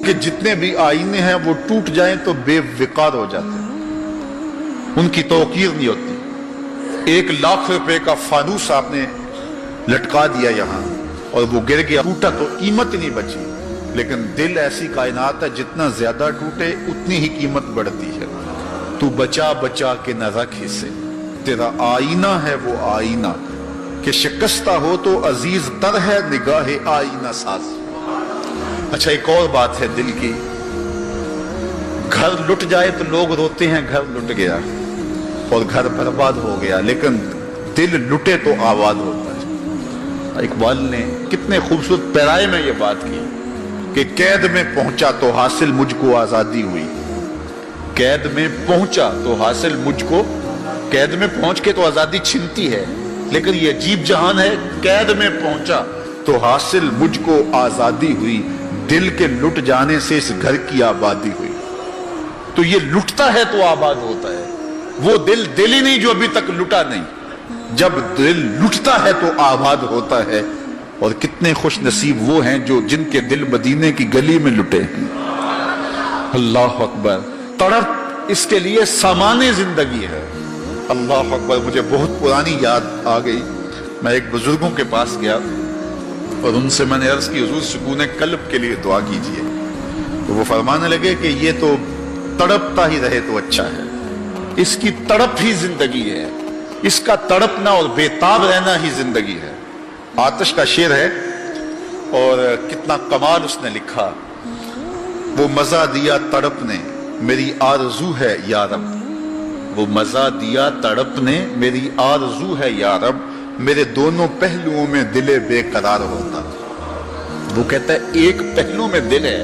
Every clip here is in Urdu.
کہ جتنے بھی آئینے ہیں وہ ٹوٹ جائیں تو بے وقار ہو جاتے ہیں، ان کی توقیر نہیں ہوتی۔ 1,00,000 روپے کا فانوس آپ نے لٹکا دیا یہاں اور وہ گر گیا، ٹوٹا تو قیمت ہی نہیں بچی، لیکن دل ایسی کائنات ہے جتنا زیادہ ٹوٹے اتنی ہی قیمت بڑھتی ہے۔ تو بچا بچا کے نہ رکھ اسے، تیرا آئینہ ہے وہ آئینہ کہ شکستہ ہو تو عزیز تر ہے نگاہ آئینہ ساز۔ اچھا ایک اور بات ہے دل کی، گھر لٹ جائے تو لوگ روتے ہیں گھر لٹ گیا اور گھر برباد ہو گیا، لیکن دل لٹے تو آباد ہوتا ہے۔ اقبال نے کتنے خوبصورت پیرائے میں یہ بات کی کہ قید میں پہنچا تو حاصل مجھ کو آزادی ہوئی، قید میں پہنچا تو حاصل مجھ کو، قید میں پہنچ کے تو آزادی چھنتی ہے، لیکن یہ عجیب جہان ہے، قید میں پہنچا تو حاصل مجھ کو آزادی ہوئی، دل کے لٹ جانے سے اس گھر کی آبادی ہوئی۔ تو یہ لٹتا ہے تو آباد ہوتا ہے، وہ دل دل ہی نہیں جو ابھی تک لٹا نہیں، جب دل لٹتا ہے تو آباد ہوتا ہے۔ اور کتنے خوش نصیب وہ ہیں جو جن کے دل مدینے کی گلی میں لٹے ہیں۔ اللہ اکبر، تڑپ اس کے لیے سامان زندگی ہے۔ اللہ اکبر، مجھے بہت پرانی یاد آ گئی، میں ایک بزرگوں کے پاس گیا اور ان سے میں نے عرض کی حضور سکون قلب کے لیے دعا کیجئے، تو وہ فرمانے لگے کہ یہ تو تڑپتا ہی رہے تو اچھا ہے، اس کی تڑپ ہی زندگی ہے، اس کا تڑپنا اور بےتاب رہنا ہی زندگی ہے۔ آتش کا شعر ہے اور کتنا کمال اس نے لکھا، وہ مزہ دیا تڑپ نے میری آرزو ہے یا رب، وہ مزہ دیا تڑپ نے میری آرزو ہے یا رب، میرے دونوں پہلوؤں میں دل بے قرار ہوتا۔ وہ کہتا ہے ایک پہلو میں دل ہے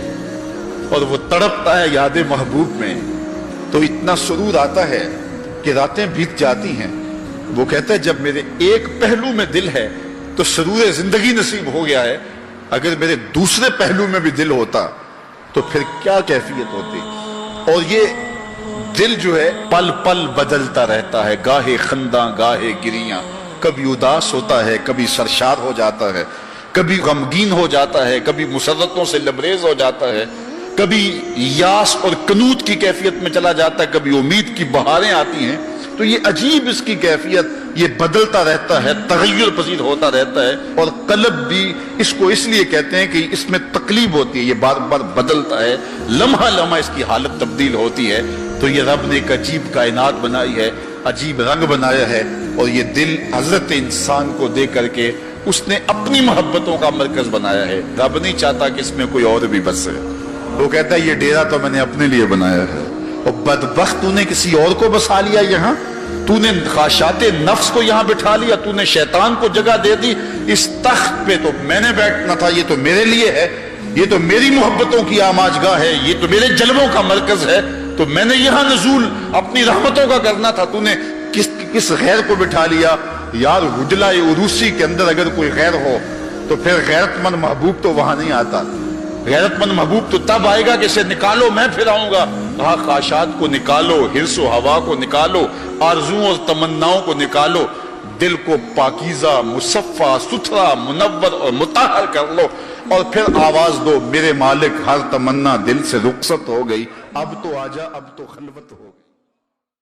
اور وہ تڑپتا ہے یاد محبوب میں، تو اتنا سرور آتا ہے کہ راتیں بیت جاتی ہیں۔ وہ کہتا ہے جب میرے ایک پہلو میں دل ہے تو سرور زندگی نصیب ہو گیا ہے، اگر میرے دوسرے پہلو میں بھی دل ہوتا تو پھر کیا کیفیت ہوتی۔ اور یہ دل جو ہے پل پل بدلتا رہتا ہے، گاہے خنداں گاہے گریاں، کبھی اداس ہوتا ہے، کبھی سرشار ہو جاتا ہے، کبھی غمگین ہو جاتا ہے، کبھی مسرتوں سے لبریز ہو جاتا ہے، کبھی یاس اور قنوط کی کیفیت میں چلا جاتا ہے، کبھی امید کی بہاریں آتی ہیں۔ تو یہ عجیب اس کی کیفیت، یہ بدلتا رہتا ہے، تغیر پذیر ہوتا رہتا ہے، اور قلب بھی اس کو اس لیے کہتے ہیں کہ اس میں تقلیب ہوتی ہے، یہ بار بار بدلتا ہے، لمحہ لمحہ اس کی حالت تبدیل ہوتی ہے۔ تو یہ رب نے ایک عجیب کائنات بنائی ہے، عجیب رنگ بنایا ہے، اور یہ دل حضرت انسان کو دے کر کے اس نے اپنی محبتوں کا مرکز بنایا ہے۔ رب نہیں چاہتا کہ اس میں کوئی اور بھی بسے، وہ کہتا ہے یہ ڈیرا تو میں نے اپنے لیے بنایا ہے، اور بدبخت تو نے کسی اور کو بسا لیا یہاں، تو نے خواہشات نفس کو یہاں بٹھا لیا، تو نے شیطان کو جگہ دے دی، اس تخت پہ تو میں نے بیٹھنا تھا، یہ تو میرے لیے ہے، یہ تو میری محبتوں کی آماجگاہ ہے، یہ تو میرے جلووں کا مرکز ہے، تو میں نے یہاں نزول اپنی رحمتوں کا کرنا تھا، تو نے کس غیر کو بٹھا لیا۔ یار حجلہ عروسی کے اندر اگر کوئی غیر ہو تو پھر غیرت مند محبوب تو وہاں نہیں آتا، غیرت مند محبوب تو تب آئے گا کہ اسے نکالو میں پھر آؤں گا۔ کہا خواہشات کو نکالو، حرص و ہوا کو نکالو، آرزوؤں اور تمناؤں کو نکالو، دل کو پاکیزہ مصفہ ستھرا منور اور مطہر کر لو، اور پھر آواز دو میرے مالک ہر تمنا دل سے رخصت ہو گئی، اب تو آجا اب تو خلوت ہو گئی۔